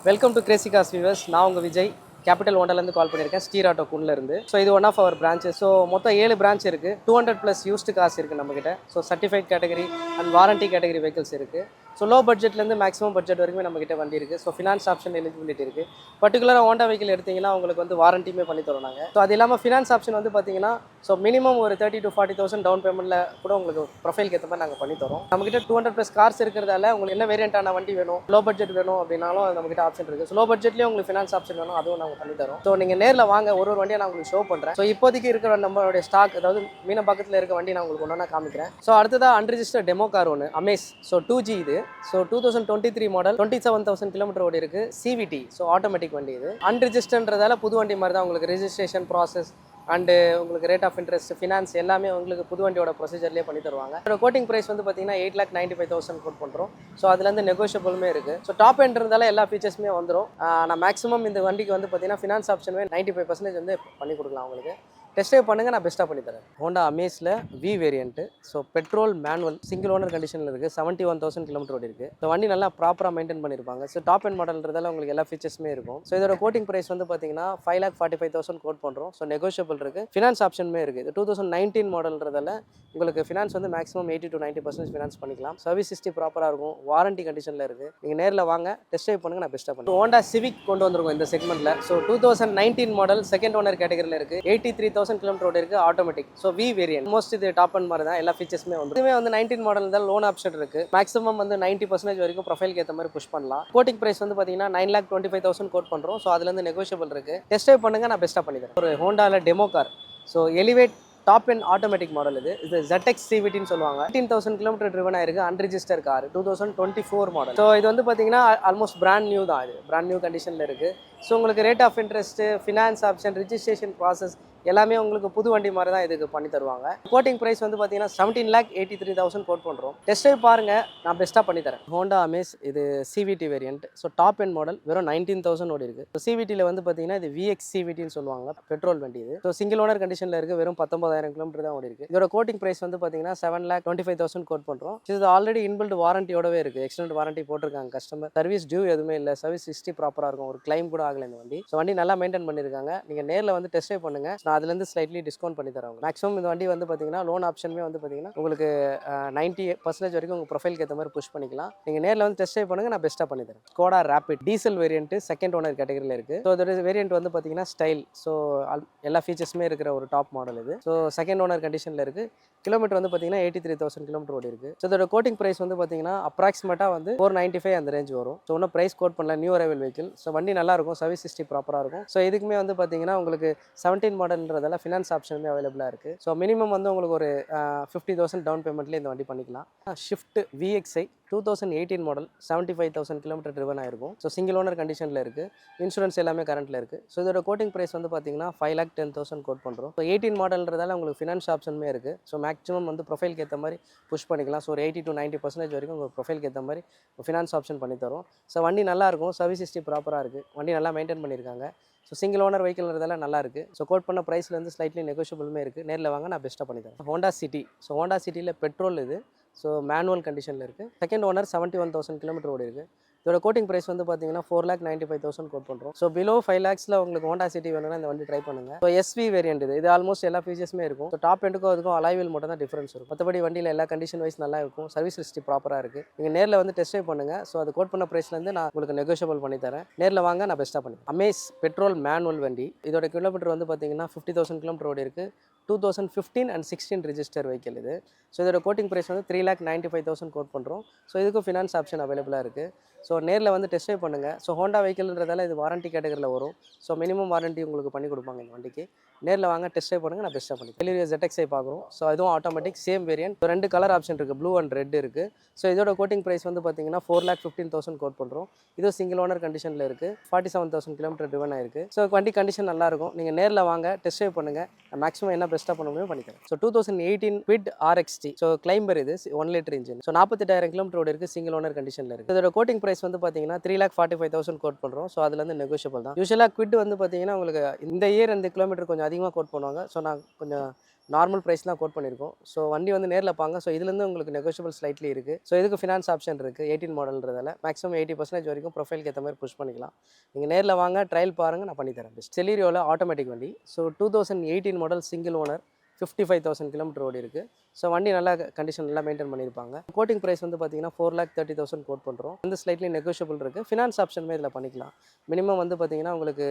Welcome to Crazy Cars viewers. நான் உங்கள் Vijay capital ஒண்டர்லேருந்து கால் பண்ணியிருக்கேன், ஸ்டீர் ஆட்டோ குன்லேருந்து. ஸோ இது one of our branches. So மொத்தம் 7 பிரான்ச் இருக்குது. 200+ யூஸ்டு காசு இருக்குது நம்மக்கிட்ட. So certified category and warranty category vehicles இருக்குது. ஸோ லோ பட்ஜெட்லேருந்து மேக்ஸிமம் பட்ஜெட் வரைக்கும் நம்மக்கிட்ட வண்டி இருக்குது. ஸோ ஃபினான்ஸ் ஆப்ஷன் எலிஜிபிலிட்டி இருக்குது. பர்டிகுலராக ஹோண்டா வெஹிக்கிள் எடுத்திங்கன்னா உங்களுக்கு வந்து வாரண்டியுமே பண்ணி தரோம் நாங்கள். ஸோ அது இல்லாமல் ஃபினான்ஸ் ஆப்ஷன் வந்து பார்த்தீங்கன்னா ஸோ மினிமம் ஒரு 30,000 to 40,000 டவுன் பேமெண்ட்டில் கூட உங்களுக்கு ப்ரொஃபைலுக்கு ஏற்ற மாதிரி நாங்கள் பண்ணி தரோம். நம்மக்கிட்ட 200+ கார்ஸ் இருக்கிறதால உங்களுக்கு என்ன வேரியண்டான வண்டி வேணும், லோ பட்ஜெட் வேணும் அப்படின்னாலும் அது நம்மக்கிட்ட ஆப்ஷன் இருக்குது. ஸோ லோ பட்ஜெட்லேயும் உங்களுக்கு ஃபினான்ஸ் ஆப்ஷன் வேணும், அதுவும் நாங்கள் பண்ணி தரோம். ஸோ நீங்கள் நேரில் வாங்க, ஒரு வண்டியை நான் உங்களுக்கு ஷோ பண்ணுறேன். ஸோ இப்போதைக்கு இருக்கிற நம்மளுடைய ஸ்டாக், அதாவது மீனம்பாக்கத்தில் இருக்க வண்டி நான் உங்களுக்கு ஒன்றா காமிக்கிறேன். ஸோ அடுத்ததாக அன்ரிஜிஸ்டர் டெமோ கார் ஒன்று அமேஸ். ஸோ 2G இது. ஸோ 2023 மாடல், 27,000 கிலோமீட்டர் ஓடி இருக்குது. CVT, ஸோ ஆட்டோமேட்டிக் வண்டி இது. அன்ரிஜிஸ்டர்ன்றதால புது வண்டி மாதிரி தான் உங்களுக்கு ரெஜிஸ்ட்ரேஷன் ப்ராசஸ் அண்டு உங்களுக்கு ரேட் ஆஃப் இன்ட்ரெஸ்ட், ஃபினான்ஸ் எல்லாமே உங்களுக்கு புது வண்டியோட ப்ரொசீஜர்லேயே பண்ணி தருவாங்க. அதோட கோட்டிங் ப்ரைஸ் வந்து பார்த்தீங்கன்னா 8,95,000 கோட் பண்ணுறோம். ஸோ அதுலேருந்து நெகோஷியபிளுமே இருக்குது. ஸோ டாப் எண்ட் இருந்தாலும் எல்லா ஃபீச்சர்ஸுமே வந்துடும். நான் மேக்ஸிமம் இந்த வண்டிக்கு வந்து பார்த்தீங்கன்னா ஃபினான்ஸ் ஆப்ஷனுமே 95% வந்து பண்ணி கொடுக்கலாம் உங்களுக்கு. டெஸ்ட் ட்ரைவ் பண்ணுங்கள், நான் பெஸ்ட்டாக பண்ணி தரேன். ஹோண்டா அமேஸில் V variant. So petrol manual single owner கண்டிஷனில் இருக்குது. 71,000 கிலோமீட்டர் ஓடி இருக்குது. ஸோ வண்டி நல்லா ப்ராப்பராக மெயின்டைன் பண்ணியிருப்பாங்க. ஸோ டாப் எண்ட் மாடல்ன்றதால உங்களுக்கு எல்லா ஃபீச்சர்ஸுமே இருக்கும். ஸோ இதோட கோட்டிங் ப்ரைஸ் வந்து பார்த்தீங்கன்னா 5,45,000 கோட் பண்ணுறோம். ஸோ நெகோஷியபிள் இருக்குது. ஃபினான்ஸ் ஆப்ஷனுமே இருக்குது. 2019 மாடல்ன்றதால உங்களுக்கு ஃபினான்ஸ் வந்து மேக்ஸிமம் 80 to 90% ஃபினான்ஸ் பண்ணிக்கலாம். சர்வீஸ் ஹிஸ்ட்ரி ப்ராப்பராக இருக்கும். வாரண்டி கண்டிஷனில் இருக்குது. நீங்கள் நேரில் வாங்க, டெஸ்ட் ட்ரைவ் பண்ணுங்கள், நான் பெஸ்ட்டாக பண்ணுறேன். ஹோண்டா சிவிக் கொண்டு வந்திருக்கோம் இந்த செக்மெண்ட்டில். ஸோ 2019 மாடல் செகண்ட் ஓனர் கேட்டகரியில் இருக்குது. 83,000 கிலோமீட்டர் ஓடி இருக்குது. Automatic. So V variant. Most இது டாப் அண்ட் மாதிரி தான், எல்லா ஃபீச்சர்ஸுமே வந்து இதுவே வந்து 19 மாடல் தான் லோன் ஆப்ஷன் இருக்குது. மேக்ஸிமம் வந்து 90% வரைக்கும் ப்ரொஃபைலுக்கு ஏற்ற மாதிரி புஷ் பண்ணலாம். கோட்டிங் ப்ரைஸ் வந்து பார்த்தீங்கன்னா 9,25,000 கோட் பண்ணுறோம். ஸோ அதுலேருந்து நெகோஷியபிள் இருக்குது. டெஸ்ட் ட்ரைவ் பண்ணுங்கள், நான் பெஸ்ட்டாக பண்ணி தரேன். ஒரு ஹோண்டாவில் demo car. So Elevate top and automatic model இது. ZX CVTன்னு சொல்லுவாங்க. 18,000 கிலோமீட்டர் ட்ரிவன் ஆயிருக்கு. Unregister car, 2024 model. ஸோ இது வந்து பார்த்தீங்கன்னா ஆல்மோஸ்ட் பிராண்ட் நியூ தான். இது பிராண்ட் நியூ கண்டிஷனில் இருக்குது. ஸோ உங்களுக்கு rate of interest, finance option, registration process எல்லாமே உங்களுக்கு புது வண்டி மாதிரி தான் இதுக்கு பண்ணி தருவாங்க. கோட்டிங் ப்ரைஸ் வந்து பார்த்தீங்கன்னா 17,83,000 கோட் பண்ணுறோம். டெஸ்ட் ட்ரைவ் பாருங்கள், நான் பெஸ்ட்டாக பண்ணி தரேன். ஹோண்டா அமேஸ் இது CVT variant. So top and model வெறும் 19,000 ஓடி இருக்குது. ஸோ CVTயில் வந்து பார்த்தீங்கன்னா இது VX CVTன்னு சொல்லுவாங்க, பெட்ரோல் வண்டி இது. ஸோ சிங்கிள் ஓனர் கண்டிஷனில் இருக்குது. வெறும் 19,000 கிலோமீட்டர் தான் ஓடி இருக்குது. இதோட கோட்டிங் ப்ரைஸ் வந்து பார்த்தீங்கன்னா 7,25,000 கோட் பண்ணுறோம். இது ஆல்ரெடி இன்பில்ட் வாரண்டியோடவே இருக்குது. எக்ஸ்டெண்ட் வாரண்டி போட்டிருக்காங்க கஸ்டமர். சர்வீஸ் டியூ எதுவுமே இல்லை. சர்வீஸ் ஹிஸ்ட்ரி ப்ராப்பராக இருக்கும். ஒரு கிளைம் கூட ஆகலை இந்த வண்டி. ஸோ வண்டி நல்லா மெயின்டைன் பண்ணியிருக்காங்க. நீங்கள் நேரில் வந்து டெஸ்ட் ட்ரைவ் பண்ணுங்கள். நான் அதுலேருந்து ஸ்லைட்லி டிஸ்கவுண்ட் பண்ணி தரேன். மேக்ஸிமம் இந்த வண்டி வந்து பார்த்தீங்கன்னா லோன் ஆப்ஷனுமே வந்து பார்த்தீங்கன்னா உங்களுக்கு 90% வரைக்கும் உங்கள் ப்ரொஃபைலுக்கு ஏற்ற மாதிரி புஷ் பண்ணிக்கலாம். நீங்கள் நேரில் வந்து டெஸ்ட் ட்ரைவ் பண்ணுங்கள், நான் பெஸ்ட்டாக பண்ணி தரேன். Skoda Rapid diesel variant second owner கேட்டகரியில் இருக்குது. ஸோ இதோட வேரியன்ட் வந்து பார்த்தீங்கன்னா ஸ்டைல். ஸோ எல்லா ஃபீச்சர்ஸுமே இருக்கிற ஒரு டாப் மாடல் இது. ஸோ செகண்ட் ஓனர் கண்டிஷனில் இருக்குது. கிலோமீட்டர் வந்து பார்த்தீங்கன்னா 83,000 கிலோமீட்டர் ஓடி இருக்குது. ஸோ இதோட கோட்டிங் ப்ரைஸ் வந்து பார்த்தீங்கன்னா அப்ராக்சிமேட்டாக வந்து 495 அந்த ரேஞ்ச் வரும். ஸோ இன்னும் ப்ரைஸ் கோட் பண்ணல, நியூ அரைவல் வெஹிக்கிள். ஸோ வண்டி நல்லா இருக்கும், சர்வீஸ் ஹிஸ்ட்ரி ப்ராப்பராக இருக்கும். ஸோ இதுக்குமே வந்து பார்த்தீங்கன்னா உங்களுக்கு 17 மாடல்ன்றதால ஃபினான்ஸ் ஆப்ஷனுமே அவைலபிளாக இருக்குது. ஸோ மினிமம் வந்து உங்களுக்கு ஒரு 50,000 டவுன் பேமெண்ட்லேயே இந்த வண்டி பண்ணிக்கலாம். Shift VXI 2018 model, 75,000 kilometre driven ஆயிருக்கும். ஸோ சிங்கிள் ஓனர் கண்டிஷனில் இருக்குது. இன்சூரன்ஸ் எல்லாமே கரண்ட்டில் இருக்குது. ஸோ இதோட கோட்டிங் ப்ரைஸ் வந்து பார்த்தீங்கன்னா 5,10,000 கோட் பண்ணுறோம். ஸோ 18 மாடல்ன்றதால உங்களுக்கு ஃபினான்ஸ் ஆப்ஷனுமே இருக்குது. ஸோ மேக்ஸிமம் வந்து ப்ரொஃபைலுக்கு ஏற்ற மாதிரி புஷ் பண்ணிக்கலாம். ஸோ ஒரு 80 to 90% வரைக்கும் உங்கள் ப்ரொஃபைலுக்கு ஏற்ற மாதிரி ஃபினான்ஸ் ஆப்ஷன் பண்ணி தரும். ஸோ வண்டி நல்லாயிருக்கும், சர்வீஸ் ஹிஸ்ட்ரி ப்ராப்பராக இருக்குது. வண்டி நல்லா மெயின்டைன் பண்ணியிருக்காங்க. ஸோ சிங்கிள் ஓனர் வெஹிக்கிள்ன்றதால நல்லா இருக்குது. ஸோ கோட் பண்ண ப்ரைஸ்லேருந்து ஸ்லைட்லி நெகோஷியபிளுமே இருக்குது. நேரில் வாங்க, நான் பெஸ்ட்டாக பண்ணி தரேன். Honda city. ஸோ ஹோண்டா சிட்டியில் பெட்ரோல் இது. ஸோ மேனுவல் கண்டிஷனில் இருக்குது. செகண்ட் ஓனர் 71,000 கிலோமீட்டர் ஓடி இருக்குது. இதோட கோட்டிங் ப்ரைஸ் வந்து பார்த்தீங்கன்னா 4,95,000 கோட் பண்ணுறோம். ஸோ பிலோ 5 lakhsல உங்களுக்கு ஹோண்டா சிட்டி வேணும்னா இந்த வண்டி ட்ரை பண்ணுங்கள். ஸோ SV வேரியன்ட் இது ஆல்மோஸ்ட் எல்லா ஃபீச்சர்ஸுமே இருக்கும். ஸோ டாப் எண்டுக்கும் அதுக்கும் அலாய்வில் மட்டும் தான் டிஃபரன்ஸ் இருக்கும். மற்றபடி வண்டியில் எல்லா கண்டிஷன் வைஸ் நல்லா இருக்கும். சர்வீஸ் ஹிஸ்ட்ரி ப்ராப்பராக இருக்குது. நீங்கள் நேரில் வந்து டெஸ்ட் ட்ரைவ் பண்ணுங்கள். ஸோ அது கோட் பண்ண ப்ரைஸ்லேருந்து நான் உங்களுக்கு நெகோஷியபிள் பண்ணி தரேன். நேரில் வாங்க, நான் பெஸ்ட்டாக பண்ணி தரேன். அமேஸ் பெட்ரோல் மேனுவல் வண்டி. இதோட கிலோமீட்டர் வந்து பார்த்தீங்கன்னா 50,000 கிலோமீட்டர் ஓடி இருக்குது. 2015 and 16 ரிஜிஸ்டர் வெஹிக்கிள் இது. ஸோ இதோட கோட்டிங் ப்ரைஸ் வந்து 3,95,000 கோட் பண்ணுறோம். ஸோ இதுக்கும் ஃபினான்ஸ் ஆப்ஷன் அவைலபிளாக இருக்குது. ஸோ நேரில் வந்து டெஸ்ட் ட்ரைவ் பண்ணுங்கள். ஸோ ஹோண்டா வெஹிக்கிள்ன்றதால இது வாரண்டி கேட்டகரியில் வரும். ஸோ மினிமம் வாரண்டி உங்களுக்கு பண்ணி கொடுப்பாங்க இந்த வண்டிக்கு. நேரில் வாங்க, டெஸ்ட் ட்ரைவ் பண்ணுங்கள், நான் பெஸ்ட்டாக பண்ணி டெலிவரி ZXI பார்க்குறோம். ஸோ இதுவும் automatic same variant. So 2 colour option இருக்குது, ப்ளூ அண்ட் ரெட் இருக்குது. ஸோ இதோட கோட்டிங் ப்ரைஸ் வந்து பார்த்தீங்கன்னா 4,15,000 கோட் பண்ணுறோம். இது சிங்கிள் ஓனர் கண்டிஷனில் இருக்குது. 47,000 கிலோமீட்டர் ட்ரிவன் ஆயிருக்கு. ஸோ வண்டி கண்டிஷன் நல்லாயிருக்கும். நீங்கள் நேரில் வாங்க, டெஸ்ட் ட்ரைவ் பண்ணுங்கள். மேக்ஸிமம் என்ன பெஸ்ட்டாக பண்ண முடியும் பண்ணித்தரேன். So 2018 Quid RXT. So climber இது 1 லிட்டர் இன்ஜின். ஸோ 48,000 கிலோமீட்டர் ஓடி இருக்குது. சிங்கிள் ஓனர் கண்டிஷனில் இருக்குது. இதோட கோட்டிங் ப்ரைஸ் வந்து பார்த்தீங்கன்னா 3,45,000 கோட் பண்ணுறோம். ஸோ அதுலேருந்து நெகோஷியபிள் தான். யூஸ்வலாக Quid வந்து பார்த்தீங்கன்னா உங்களுக்கு இந்த இயர் இந்த கிலோமீட்டர் கொஞ்சம் அதிகமாக கோட் பண்ணுவாங்க. ஸோ நான் கொஞ்சம் நார்மல் ப்ரைஸ் தான் கோட் பண்ணியிருக்கோம். ஸோ வண்டி வந்து நேரில் பாங்க. ஸோ இதுலேருந்து உங்களுக்கு நெகோஷியபிள் ஸ்லைட்லி இருக்குது. ஸோ இதுக்கு ஃபினான்ஸ் ஆப்ஷன் இருக்குது. 18 மாடல்ன்றதால மேக்ஸிமம் 80% வரைக்கும் ப்ரொஃபைலுக்கு ஏற்ற மாதிரி புஷ் பண்ணிக்கலாம். நீங்கள் நேரில் வாங்க, ட்ரையல் பாருங்கள், நான் பண்ணித்தரேன். செலீரியோவில் ஆட்டோமேட்டிக் வண்டி. So 2018 model single owner 55,000 kilometre ஓடி இருக்குது. ஸோ வண்டி நல்லா கண்டிஷன் நல்லா மெயின்டைன் பண்ணியிருப்பாங்க. கோட்டிங் ப்ரைஸ் வந்து பார்த்தீங்கன்னா 4,30,000 கோட் பண்ணுறோம். இந்த ஸ்லைட்லி நெகோஷியபிள் இருக்குது. ஃபினான்ஸ் ஆப்ஷனுமே இதில் பண்ணிக்கலாம். மினிமம் வந்து பார்த்தீங்கன்னா உங்களுக்கு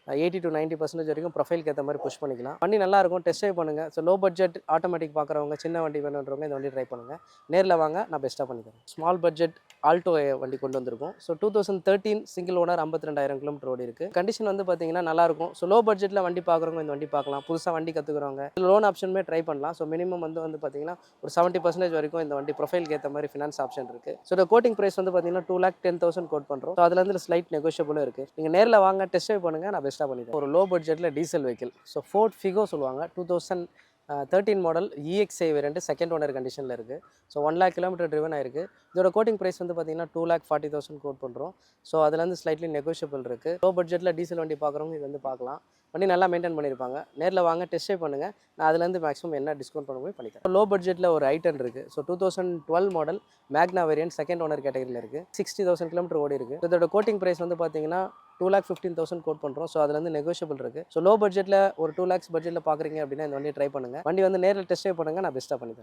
80 to 90% வரைக்கும் ப்ரொஃபைலுக்கு ஏற்ற மாதிரி புஷ் பண்ணிக்கலாம். வண்டி நல்லாயிருக்கும், டெஸ்ட் ட்ரைவ் பண்ணுங்கள். ஸோ லோ பட்ஜெட் ஆட்டோமேட்டிக் பார்க்குறவங்க, சின்ன வண்டி வேணுன்றவங்க இந்த வண்டி ட்ரை பண்ணுங்கள். நேரில் வாங்க, நான் பெஸ்ட்டாக பண்ணித்தரேன். ஸ்மால் பட்ஜெட் ஆல்டோ வண்டி கொண்டு வந்திருக்கும். ஸோ 2013 சிங்கிள் ஓனர் 52,000 கிலோமீட்டர் ஓடி இருக்குது. கண்டிஷன் வந்து பார்த்தீங்கன்னா நல்லாயிருக்கும். ஸோ லோ பட்ஜெட்டில் வண்டி பார்க்குறவங்க இந்த வண்டி பார்க்கலாம். புதுசாக வண்டி கற்றுக்குறவங்க லோன் ஆப்ஷனுமே ட்ரை பண்ணலாம். ஸோ மினிமம் வந்து பார்த்தீங்கன்னா ஒரு 70% வரைக்கும் இந்த வண்டி ப்ரொஃபைலுக்கு ஏற்ற மாதிரி ஃபினான்ஸ் ஆப்ஷன் இருக்குது. ஸோ இந்த கோட்டிங் ப்ரைஸ் வந்து பார்த்தீங்கன்னா 2,10,000 கோட் பண்ணுறோம். ஸோ அதுலேருந்து ஸ்லைட் நெகோஷியபிளும் இருக்குது. நீங்கள் நேரில் வாங்க, டெஸ்ட் ட்ரைவ் பண்ணுங்கள், நான் பெஸ்ட்டாக பண்ணித்தரேன். ஒரு லோ பட்ஜெட்டில் diesel vehicle. So fort Figo சொல்லுவாங்க. 2013 model EXI variant second owner கண்டிஷனில் இருக்குது. ஸோ 1 lakh கிலோமீட்டர் ட்ரிவன் ஆயிருக்கு. இதோட கோட்டிங் ப்ரைஸ் வந்து பார்த்தீங்கன்னா 2,40,000 கோட் பண்ணுறோம். ஸோ அதுலேருந்து ஸ்லைட்லி நெகோஷியபிள் இருக்குது. லோ பட்ஜெட்டில் டீசல் வண்டி பார்க்குறவங்க இது வந்து பார்க்கலாம். வண்டி நல்லா மெயின்டைன் பண்ணியிருப்பாங்க. நேரில் வாங்க, டெஸ்ட் ட்ரைவ் பண்ணுங்கள், நான் அதுலேருந்து மேக்ஸிமம் என்ன டிஸ்கவுண்ட் பண்ண போய் பண்ணித்தரேன். லோ பட்ஜெட்டில் ஒரு i10 இருக்குது. ஸோ 2012 மாடல் மேக்னா வேரியண்ட் செகண்ட் ஓனர் கேட்டகரியில் இருக்குது. 60,000 கிலோமீட்டர் ஓடி இருக்குது. இதோட கோட்டிங் ப்ரைஸ் வந்து பார்த்தீங்கன்னா 2,15,000 கோட் பண்ணுறோம். ஸோ அதுலேருந்து நெகோஷியபிள் இருக்குது. ஸோ லோ பட்ஜெட்டில் ஒரு 2 lakhs பட்ஜெட்டில் பார்க்குறீங்க அப்படின்னா இந்த வண்டியை ட்ரை பண்ணுங்கள். வண்டி வந்து நேரில் டெஸ்ட் ட்ரைவ் பண்ணுங்கள், நான் பெஸ்ட்டாக பண்ணித்தரேன்.